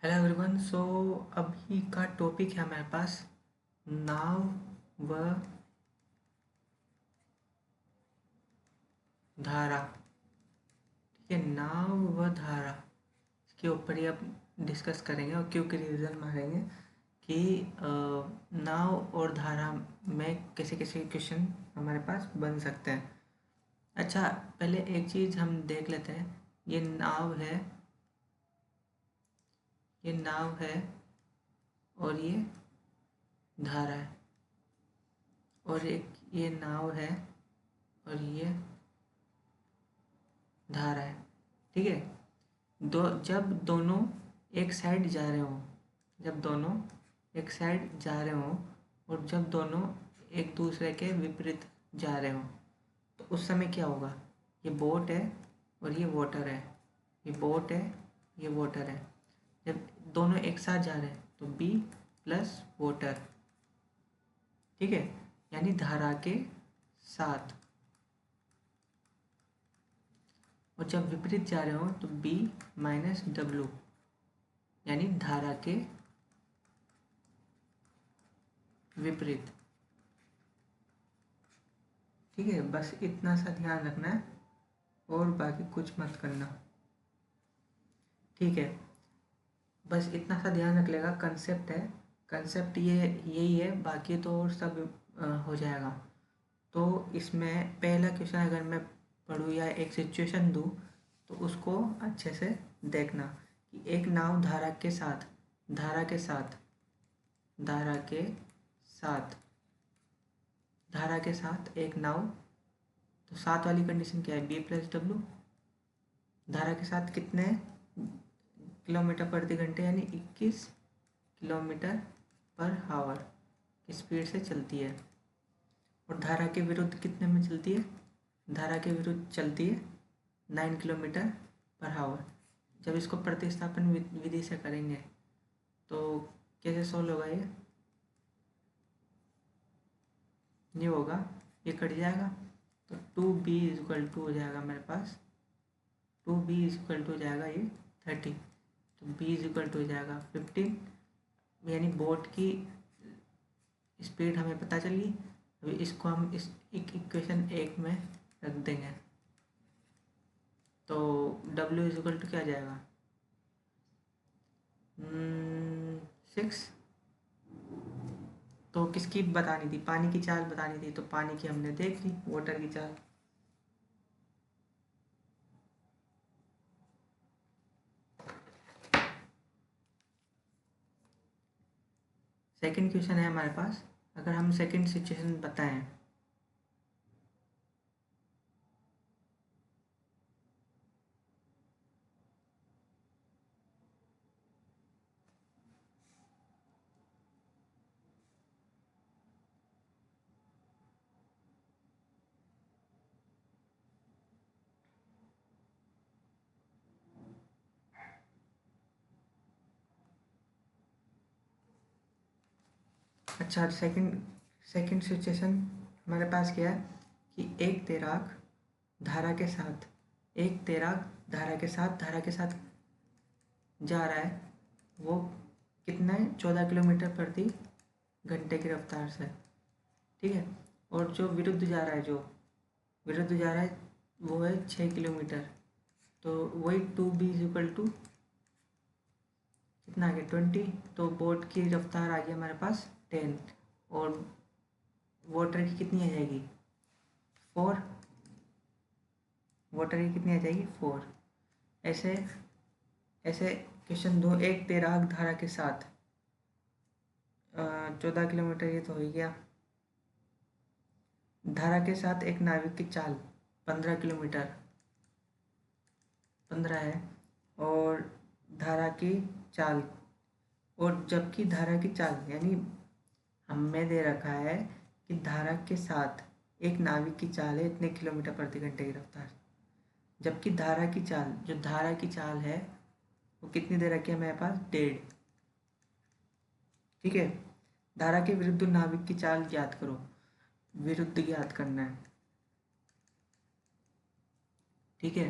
Hello everyone. सो अभी का topic है हमारे पास नाव व धारा। ठीक है, नाव व धारा इसके ऊपर ही अब डिस्कस करेंगे और क्योंकि रिविजन मारेंगे कि नाव और धारा में कैसे कैसे क्वेश्चन हमारे पास बन सकते हैं। अच्छा, पहले एक चीज़ हम देख लेते हैं। ये नाव है और ये धारा है, और एक ये नाव है और ये धारा है। ठीक है, जब दोनों एक साइड जा रहे हों, जब दोनों एक साइड जा रहे हों और जब दोनों एक दूसरे के विपरीत जा रहे हों, तो उस समय क्या होगा? ये बोट है और ये वाटर है, ये बोट है, ये वाटर है। जब दोनों एक साथ जा रहे हैं तो बी प्लस वाटर। ठीक है, यानी धारा के साथ। और जब विपरीत जा रहे हो तो बी माइनस डब्लू, यानी धारा के विपरीत। ठीक है, बस इतना सा ध्यान रखना है और बाकी कुछ मत करना। ठीक है, बस इतना सा ध्यान रख लेगा। कंसेप्ट है, कंसेप्ट ये यही है, बाकी तो और सब हो जाएगा। तो इसमें पहला क्वेश्चन अगर मैं पढ़ूँ या एक सिचुएशन दूँ तो उसको अच्छे से देखना कि एक नाव धारा के साथ धारा के साथ धारा के साथ धारा के साथ एक नाव। तो साथ वाली कंडीशन क्या है? B plus W. धारा के साथ कितने किलोमीटर प्रति घंटे, यानी 21 किलोमीटर पर आवर की स्पीड से चलती है। और धारा के विरुद्ध कितने में चलती है? धारा के विरुद्ध चलती है 9 किलोमीटर पर आवर। जब इसको प्रतिस्थापन विधि से करेंगे तो कैसे सोल्व होगा? ये होगा, ये कट जाएगा तो 2b इक्वल टू हो जाएगा मेरे पास। 2b इक्वल टू हो जाएगा ये 30, तो b इक्वल टू हो जाएगा 15, यानी बोट की स्पीड हमें पता चली। अभी इसको हम इस इक्वेशन 1 में रख देंगे तो w इक्वल टू क्या आ जाएगा? 6। तो किसकी बतानी थी? पानी की चाल बतानी थी, तो पानी की हमने देख ली, वाटर की चाल। सेकंड क्वेश्चन है हमारे पास। अगर हम सेकंड सिचुएशन बताएं, अच्छा सेकंड सेकंड सिचुएशन हमारे पास क्या है कि एक तैराक धारा के साथ एक तैराक धारा के साथ जा रहा है। वो कितना है? 14 किलोमीटर प्रति घंटे की रफ्तार से। ठीक है, और जो विरुद्ध जा रहा है, वो है 6 किलोमीटर। तो वही 2b इक्वल टू कितना आ गया? 20। तो बोट की रफ्तार आ गई हमारे पास 10, और वाटर की कितनी आ जाएगी? 4। वाटर की कितनी आ जाएगी? 4। ऐसे ऐसे क्वेश्चन दो। एक तैराक धारा के साथ 14 किलोमीटर, ये तो हो ही गया। धारा के साथ एक नाविक की चाल 15 किलोमीटर, 15 है। और धारा की चाल, और जबकि धारा की चाल यानी हमें दे रखा है कि धारा के साथ एक नाविक की चाल है इतने किलोमीटर प्रति घंटे की रफ्तार, जबकि धारा की चाल, जो धारा की चाल है वो कितनी दे रखी है मेरे पास? 1.5। ठीक है, धारा के विरुद्ध नाविक की चाल ज्ञात करो। विरुद्ध ज्ञात करना है। ठीक है,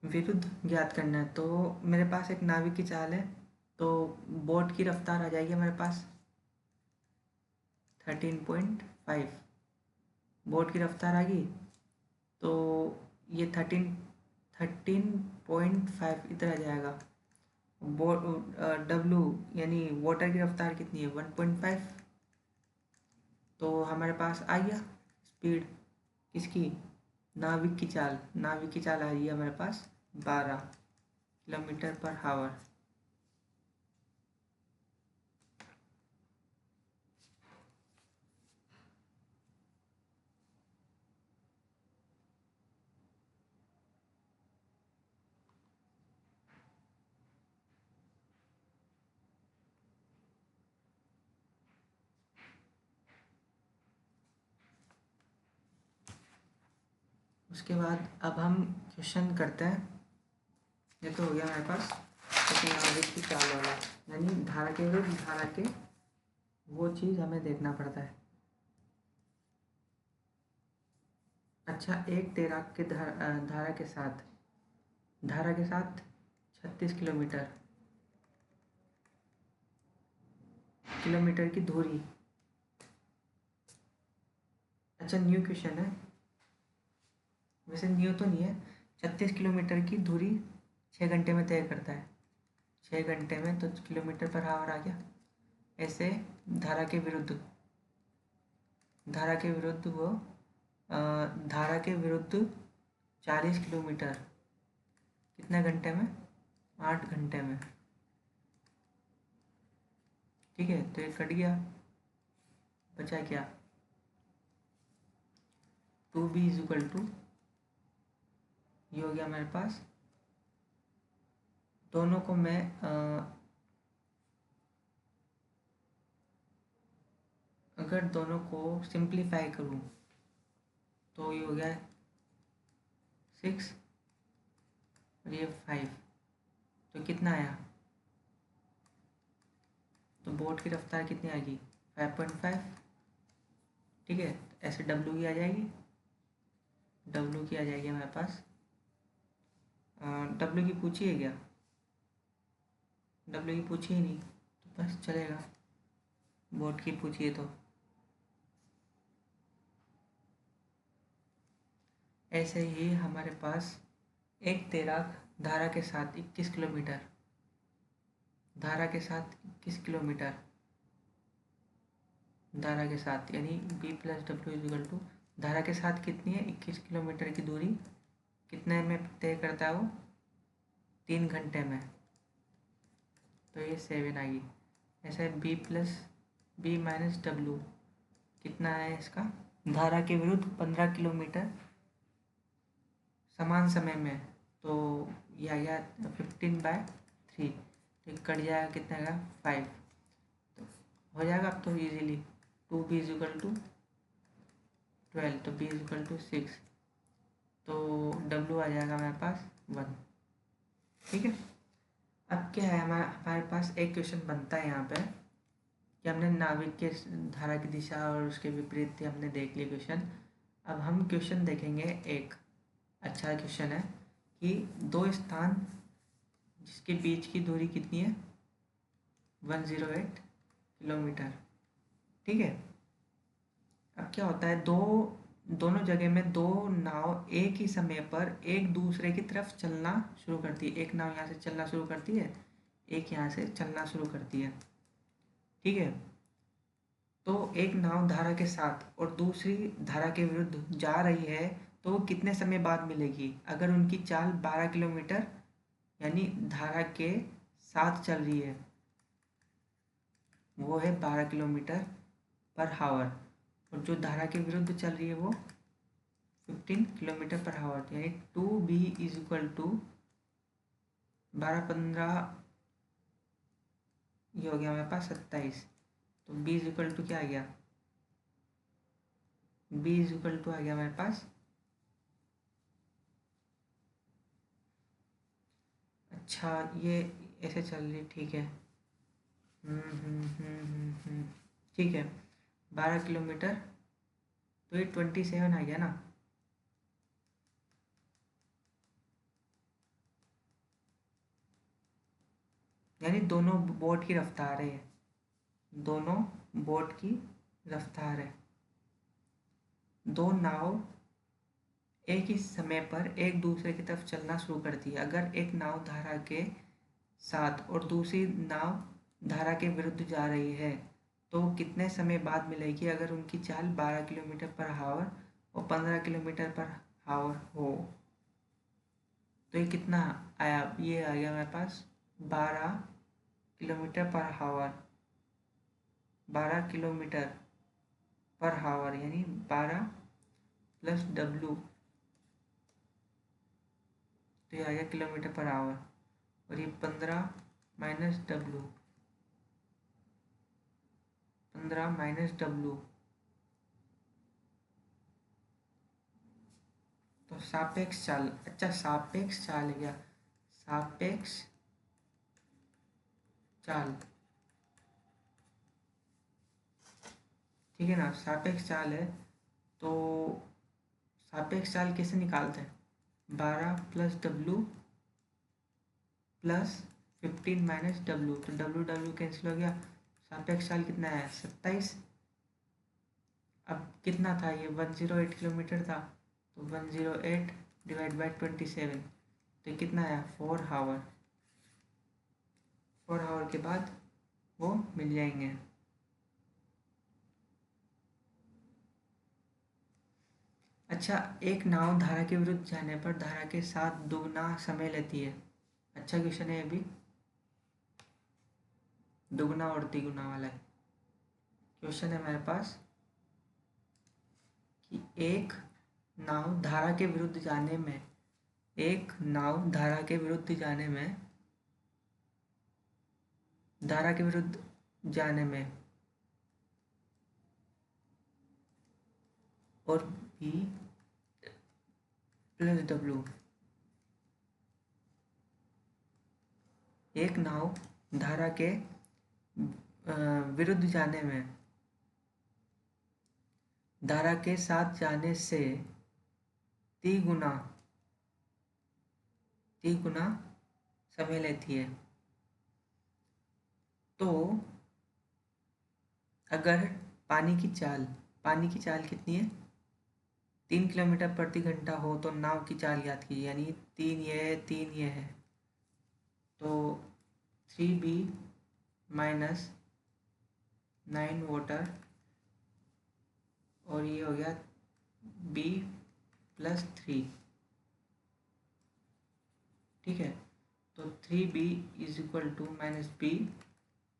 विरुद्ध ज्ञात करना है, तो मेरे पास एक नाविक की चाल है, तो बोट की रफ्तार आ जाएगी हमारे पास 13.5। बोट की रफ्तार आ गई, तो ये 13.5 इधर आ जाएगा। बोट डब्लू यानी वाटर की रफ्तार कितनी है 1.5, तो हमारे पास आ गया स्पीड किसकी, नाविक की चाल आ रही है हमारे पास 12 किलोमीटर पर आवर। उसके बाद अब हम क्वेश्चन करते हैं। ये तो हो गया हमारे पास लेकिन नाविक की चाल वाला, यानी धारा के विरुद्ध धारा के, वो चीज़ हमें देखना पड़ता है। अच्छा, एक तैराक के धारा के साथ 36 किलोमीटर की दूरी। अच्छा, न्यू क्वेश्चन है, वैसे न्यू तो नहीं है। 36 किलोमीटर की दूरी 6 घंटे में तय करता है। 6 घंटे में तो किलोमीटर पर आवर आ गया। ऐसे धारा के विरुद्ध धारा के विरुद्ध वो धारा के विरुद्ध 40 किलोमीटर कितने घंटे में, 8 घंटे में। ठीक है, तो ये कट गया, बचा क्या, 2b इजिकल टू, ये हो गया मेरे पास। दोनों को मैं अगर दोनों को सिंप्लीफाई करूँ तो ये हो गया 6 और ये 5, तो कितना आया, तो बोट की रफ्तार कितनी आएगी 5.5। ठीक है, ऐसे डब्लू की आ जाएगी, हमारे पास। डब्लू की पूछी है क्या, डब्लू की पूछी ही नहीं, तो बस चलेगा, बोट की पूछिए तो। ऐसे ही हमारे पास एक तैराक धारा के साथ 21 किलोमीटर, धारा के साथ 21 किलोमीटर, धारा के साथ यानी B plus W is equal to, धारा के साथ कितनी है 21 किलोमीटर की दूरी, कितने में तय करता है वो, 3 घंटे में, तो ये 7 आएगी। ऐसा बी माइनस डब्ल्यू कितना है इसका, धारा के विरुद्ध 15 किलोमीटर समान समय में, तो ये आ गया 15/3, तो कट जाएगा कितना आएगा 5, तो हो जाएगा अब तो इजीली। 2b इजिकल टू 12, तो b इजिकल टू 6, तो w आ जाएगा हमारे पास 1। ठीक है, अब क्या है, हमारे पास एक क्वेश्चन बनता है यहाँ पे कि हमने नाविक के धारा की दिशा और उसके विपरीत थी, हमने देख लिया क्वेश्चन। अब हम क्वेश्चन देखेंगे, एक अच्छा क्वेश्चन है कि दो स्थान जिसके बीच की दूरी कितनी है 108 किलोमीटर। ठीक है, अब क्या होता है, दोनों जगह में दो नाव एक ही समय पर एक दूसरे की तरफ चलना शुरू करती है। एक नाव यहाँ से चलना शुरू करती है, एक यहाँ से चलना शुरू करती है। ठीक है, तो एक नाव धारा के साथ और दूसरी धारा के विरुद्ध जा रही है, तो वो कितने समय बाद मिलेगी, अगर उनकी चाल 12 किलोमीटर यानी धारा के साथ चल रही है, वो है 12 किलोमीटर पर आवर, और जो धारा के विरुद्ध चल रही है वो 15 किलोमीटर पर आवर, यानी 2b इज इक्वल टू 12 15, ये हो गया हमारे पास 27, तो b इज इक्वल टू क्या आ गया, b इज इक्वल टू आ गया हमारे पास, अच्छा ये ऐसे चल रही, ठीक है, ठीक है, 12 किलोमीटर, तो ये 27 आ गया ना, यानी दोनों बोट की रफ्तार है, दोनों बोट की रफ्तार है। दो नाव एक ही समय पर एक दूसरे की तरफ चलना शुरू करती है। अगर एक नाव धारा के साथ और दूसरी नाव धारा के विरुद्ध जा रही है तो कितने समय बाद मिलेगी अगर उनकी चाल 12 किलोमीटर पर हावर और 15 किलोमीटर पर हावर हो? तो ये कितना आया? ये आ गया मेरे पास 12 किलोमीटर पर हावर, 12 किलोमीटर पर हावर यानी 12 प्लस W, तो ये आ गया किलोमीटर पर आवर। और ये 15 माइनस W, 15 माइनस W, तो सापेक्ष चाल। अच्छा, सापेक्ष चाल है क्या? सापेक्ष चाल, ठीक है ना, सापेक्ष चाल है। तो सापेक्ष चाल कैसे निकालते हैं? 12 plus W plus 15 minus W, तो W W कैंसिल हो गया। सापेक्ष चाल कितना है? 27। अब कितना था ये? 108 किलोमीटर था, तो 108 डिवाइड बाई 27, तो ये कितना आया? 4 हावर। 4 हावर के बाद वो मिल जाएंगे। अच्छा, एक नाव धारा के विरुद्ध जाने पर धारा के साथ दुगना समय लेती है। अच्छा क्वेश्चन है ये भी, दुगना और तिगुना वाला है। क्वेश्चन है मेरे पास कि एक नाव धारा के विरुद्ध जाने में, एक नाव धारा के विरुद्ध जाने में, धारा के विरुद्ध जाने में और B प्लस W, एक नाव धारा के विरुद्ध जाने में धारा के साथ जाने से तिगुना समय लेती है। तो अगर पानी की चाल कितनी है? 3 किलोमीटर प्रति घंटा हो तो नाव की चाल ज्ञात कीजिए, यानी 3 ये है, 3 ये है, तो 3B माइनस 9 वाटर और ये हो गया B प्लस 3, ठीक है। तो 3B is equal to minus B,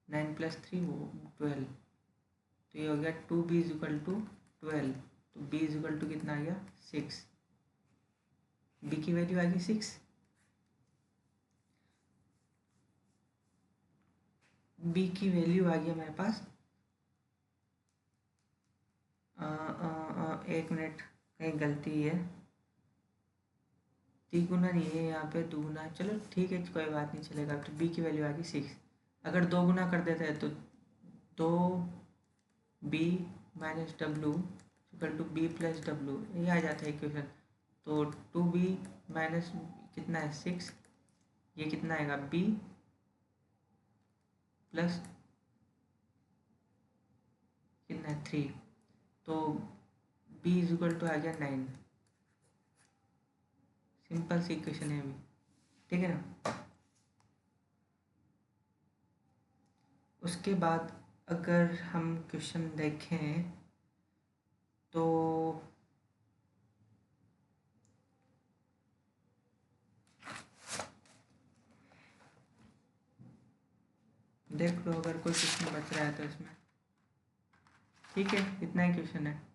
9 plus 3 वो 12, तो ये हो गया 2B इज इक्वल टू 12, तो B इज इक्वल टू कितना आ गया? 6। B की वैल्यू आ गई 6। B की वैल्यू आ गया मेरे पास, एक मिनट, कहीं गलती है, तिगुना नहीं है यहाँ पे, दुगुना। चलो ठीक है, कोई बात नहीं, चलेगा। तो B की वैल्यू आ गई 6। अगर 2 गुना कर देते हैं तो 2B minus W equal to B plus W, ये आ जाता है इक्वेशन। तो 2B माइनस कितना है? 6, ये कितना आएगा? B प्लस कितना है? 3, तो B इज इक्वल टू आ गया 9। सिंपल सी इक्वेशन है अभी, ठीक है ना। उसके बाद अगर हम क्वेश्चन देखें तो देख लो, अगर कोई क्वेश्चन बच रहा है तो इसमें, ठीक है, इतना ही क्वेश्चन है।